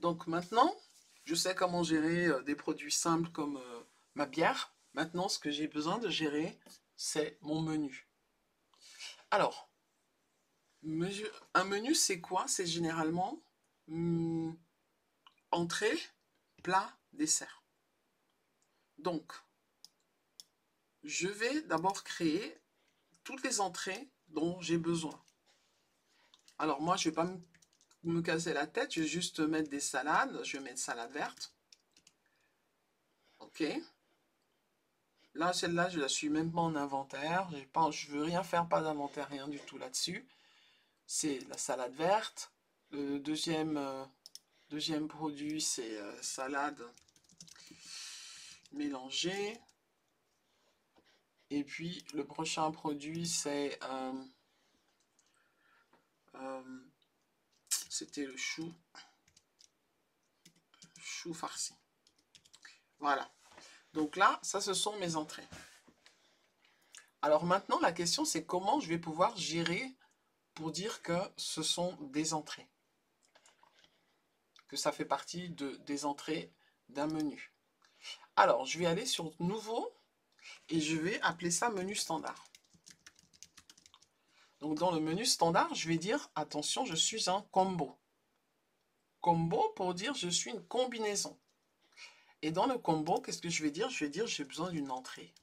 Donc maintenant, je sais comment gérer des produits simples comme ma bière. Maintenant, ce que j'ai besoin de gérer, c'est mon menu. Alors, un menu, c'est quoi? C'est généralement entrée, plat, dessert. Donc, je vais d'abord créer toutes les entrées dont j'ai besoin. Alors moi, je ne vais pas me casser la tête, je vais juste mettre des salades. Je vais mettre salade verte. Ok. Là, celle-là, je la suis même pas en inventaire. Je veux rien faire, pas d'inventaire, rien du tout là-dessus. C'est la salade verte. Le deuxième produit, c'est salade mélangée. Et puis, le prochain produit, c'est... c'était le chou farci. Voilà. Donc là, ça, ce sont mes entrées. Alors maintenant, la question, c'est comment je vais pouvoir gérer pour dire que ce sont des entrées. Que ça fait partie des entrées d'un menu. Alors, je vais aller sur Nouveau et je vais appeler ça menu standard. Donc, dans le menu standard, je vais dire, attention, je suis un combo. Combo pour dire je suis une combinaison. Et dans le combo, qu'est-ce que je vais dire? Je vais dire j'ai besoin d'une entrée.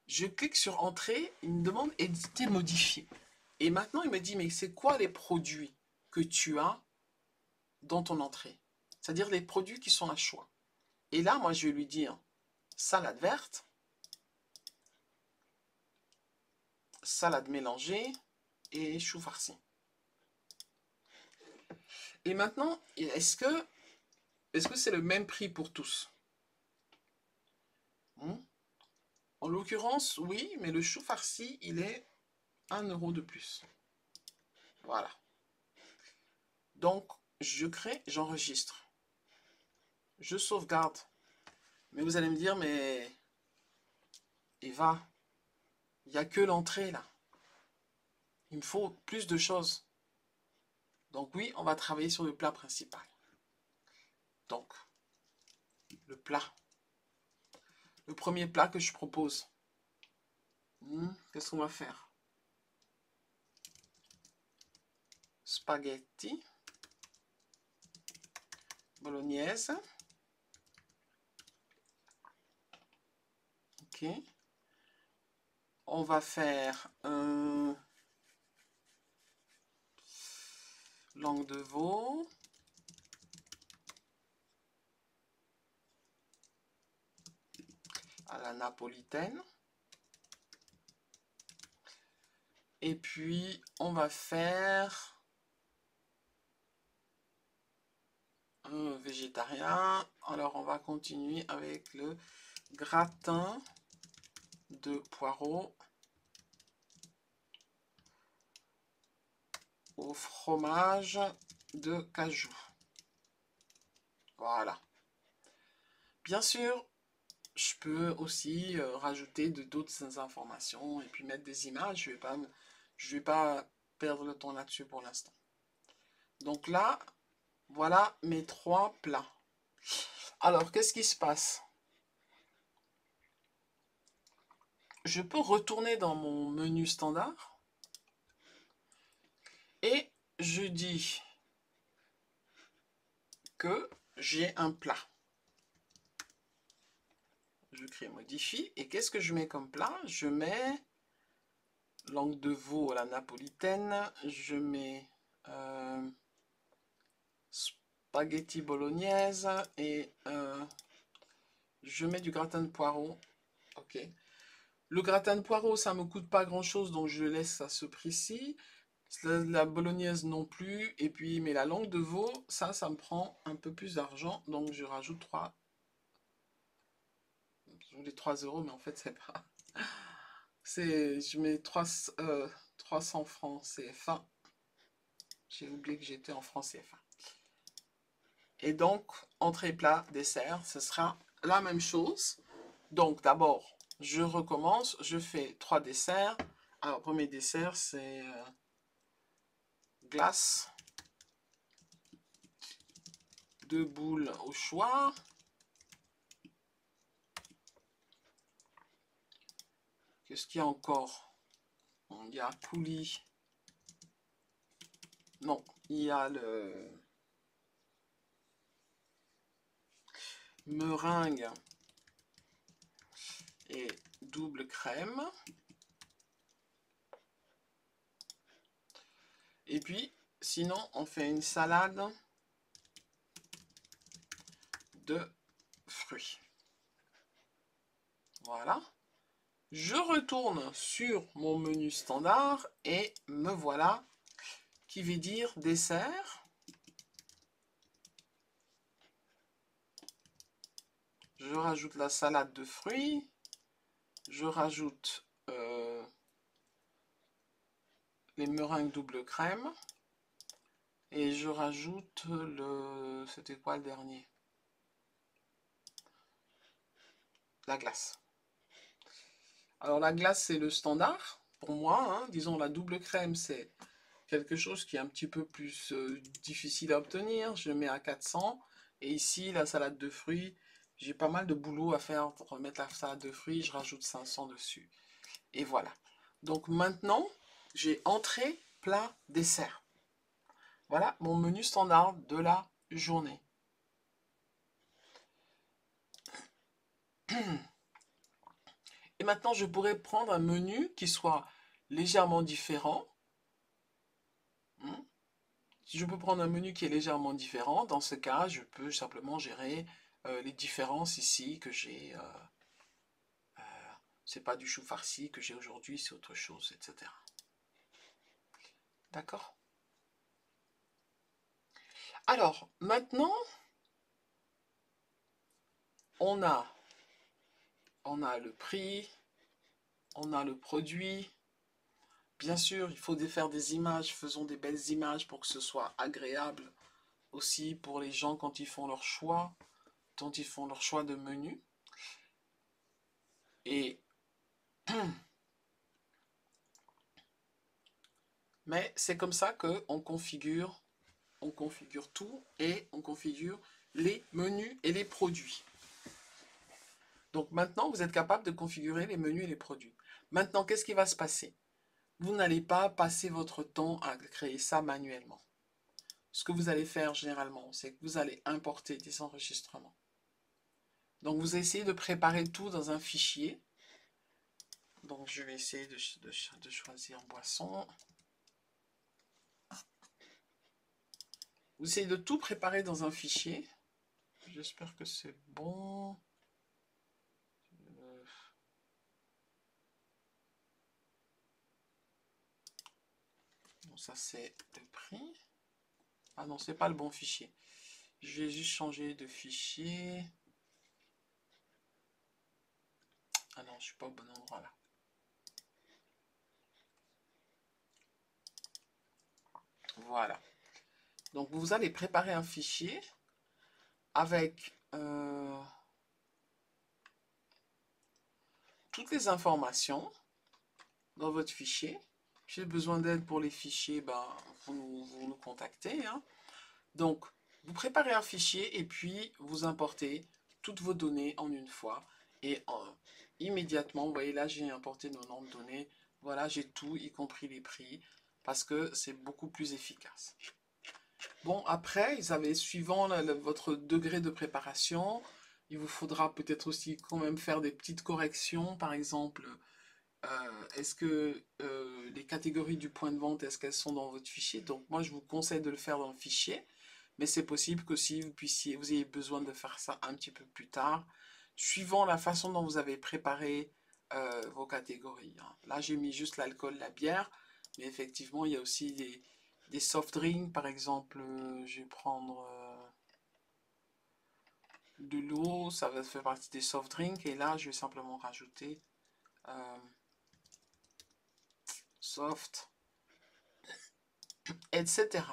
Je clique sur entrée, il me demande éditer, modifier. Et maintenant, il me dit, mais c'est quoi les produits que tu as dans ton entrée? C'est-à-dire les produits qui sont à choix. Et là, moi, je vais lui dire salade verte, salade mélangée et chou farci. Et maintenant, est-ce que c'est le même prix pour tous? En l'occurrence, oui, mais le chou farci, il est 1 € de plus. Voilà. Donc, je crée, j'enregistre. Je sauvegarde. Mais vous allez me dire, mais Eva, il n'y a que l'entrée là. Il me faut plus de choses. Donc oui, on va travailler sur le plat principal. Donc, le plat. Le premier plat que je propose. Qu'est-ce qu'on va faire? Spaghetti. Bolognaise. Ok. On va faire langue de veau. À la napolitaine. Et puis, on va faire un végétarien. Alors, on va continuer avec le gratin de poireaux au fromage de cajou. Voilà. Bien sûr, je peux aussi rajouter d'autres informations et puis mettre des images. Je vais pas perdre le temps là-dessus pour l'instant. Donc là, voilà mes 3 plats. Alors, qu'est-ce qui se passe? Je peux retourner dans mon menu standard et je dis que j'ai un plat. Je crée, modifie, et qu'est-ce que je mets comme plat? Je mets langue de veau à la napolitaine, je mets spaghetti bolognaise et je mets du gratin de poireaux. Ok. Le gratin de poireaux, ça me coûte pas grand-chose, donc je laisse à ce prix-ci. La bolognaise non plus. Et puis, mais la langue de veau, ça me prend un peu plus d'argent, donc je rajoute 3. Je voulais 3 €, mais en fait, c'est pas. Je mets 300 francs CFA. J'ai oublié que j'étais en francs CFA. Et donc, entrée, plat, dessert, ce sera la même chose. Donc, d'abord, je recommence. Je fais 3 desserts. Alors, premier dessert, c'est glace. 2 boules au choix. Qu'est-ce qu'il y a encore? Il y a coulis. Non, il y a le meringue et double crème. Et puis, sinon, on fait une salade de fruits. Voilà. Je retourne sur mon menu standard et me voilà qui veut dire dessert. Je rajoute la salade de fruits. Je rajoute les meringues double crème. Et je rajoute le... C'était quoi le dernier? La glace. Alors la glace, c'est le standard pour moi. Hein. Disons la double crème, c'est quelque chose qui est un petit peu plus difficile à obtenir. Je mets à 400. Et ici, la salade de fruits, j'ai pas mal de boulot à faire pour remettre la salade de fruits. Je rajoute 500 dessus. Et voilà. Donc maintenant, j'ai entrée, plat, dessert. Voilà mon menu standard de la journée. Et maintenant, je pourrais prendre un menu qui soit légèrement différent. Si je peux prendre un menu qui est légèrement différent, dans ce cas, je peux simplement gérer les différences ici que j'ai. C'est pas du chou farci que j'ai aujourd'hui, c'est autre chose, etc. D'accord? Alors, maintenant, on a le prix, on a le produit. Bien sûr, il faut faire des images, faisons des belles images pour que ce soit agréable aussi pour les gens quand ils font leur choix, quand ils font leur choix de menu. Et mais c'est comme ça qu'on configure tout et on configure les menus et les produits. Donc maintenant, vous êtes capable de configurer les menus et les produits. Maintenant, qu'est-ce qui va se passer? Vous n'allez pas passer votre temps à créer ça manuellement. Ce que vous allez faire généralement, c'est que vous allez importer des enregistrements. Donc vous essayez de préparer tout dans un fichier. Donc je vais essayer de choisir boisson. Vous essayez de tout préparer dans un fichier. J'espère que c'est bon. Bon, ça c'est le prix. Ah non, c'est pas le bon fichier. Je vais juste changer de fichier. Ah non, je suis pas au bon endroit là. Voilà. Donc vous allez préparer un fichier avec toutes les informations dans votre fichier. Si j'ai besoin d'aide pour les fichiers, ben, vous nous contactez. Hein. Donc, vous préparez un fichier et puis vous importez toutes vos données en une fois. Et immédiatement, vous voyez là, j'ai importé nos noms de données. Voilà, j'ai tout, y compris les prix, parce que c'est beaucoup plus efficace. Bon, après, vous avez, suivant votre degré de préparation, il vous faudra peut-être aussi quand même faire des petites corrections. Par exemple, est-ce que les catégories du point de vente, est-ce qu'elles sont dans votre fichier? Donc moi, je vous conseille de le faire dans le fichier. Mais c'est possible que si vous ayez besoin de faire ça un petit peu plus tard, suivant la façon dont vous avez préparé vos catégories. Hein. Là, j'ai mis juste l'alcool, la bière, mais effectivement, il y a aussi des soft drinks. Par exemple, je vais prendre de l'eau, ça va faire partie des soft drinks. Et là, je vais simplement rajouter soft, etc.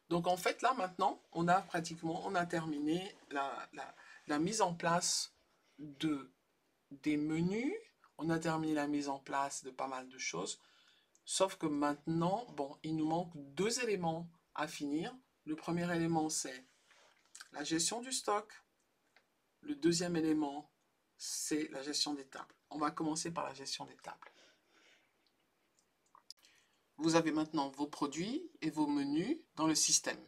Donc en fait, là maintenant, on a terminé la mise en place des menus. On a terminé la mise en place de pas mal de choses. Sauf que maintenant, bon, il nous manque 2 éléments à finir. Le premier élément, c'est La gestion du stock. Le deuxième élément, c'est la gestion des tables. On va commencer par la gestion des tables. Vous avez maintenant vos produits et vos menus dans le système.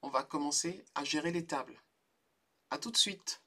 On va commencer à gérer les tables. À tout de suite.